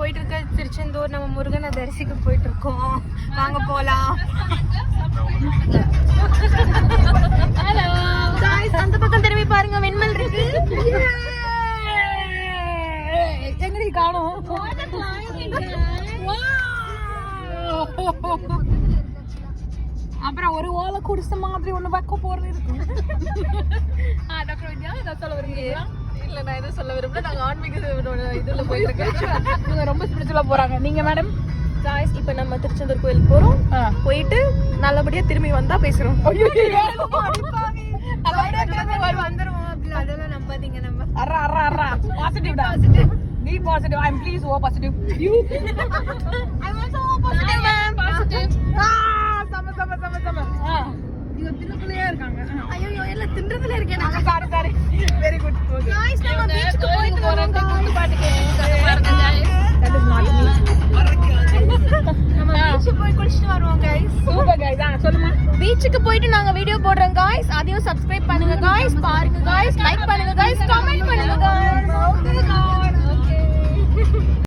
போயிட்டு இருக்க திருச்செந்தூர் நம்ம முருகனை தரிசிக்க போயிட்டு இருக்கோம். வாங்க போலாம். ஹலோ गाइस, அந்த பக்கம் திரும்பி பாருங்க, வெண்மல் இருக்கு. எங்கடி காணோம்? அப்புறம் ஒரு ஓலை குடிச மாதிரி ஒண்ணு வைக்க போறது இருக்கு. டாக்டர் வித்யா ஏதாவது சொல்ல விரும்புறீங்களா? இல்ல, நான் எதுவும் சொல்ல விரும்பல. நாங்க ஆன்மீக இதுல போயிருக்கேன். ரொம்ப ஸ்பிரிச்சுவலா போறாங்க. நீங்க மேடம்? गाइस, இப்போ நம்ம திருச்செந்தூர் கோயிலுக்கு போறோம். போயிட்டு நல்லபடியா திரும்பி வந்தா பேசுறோம். வந்துருவோம். அதெல்லாம் நம்பாதீங்க. நம்ம அரா அரா அரா positive be positive. I'm please so positive. You I'm also positive, ma'am. Positive. sama இங்க தின்னுக்குள்ளே இருக்காங்க. ஐயோ எல்லாம் தின்றதுல இருக்கேன் நான். sorry very good. Okay guys, நம்ம பீச்சுக்கு போயிட்டு வரோம். குத்து பாட்டு கேட்க பாருங்க guys. That is not me. நம்ம பீச்சுக்கு போய் குளிச்சிட்டு வருவோம் गाइस. Super guys. சொல்லுமா. பீச்சுக்கு போயிட்டு நாங்க வீடியோ போடுறோம் गाइस. அதையும் சப்ஸ்கிரைப் பண்ணுங்க गाइस. பாருங்க गाइस.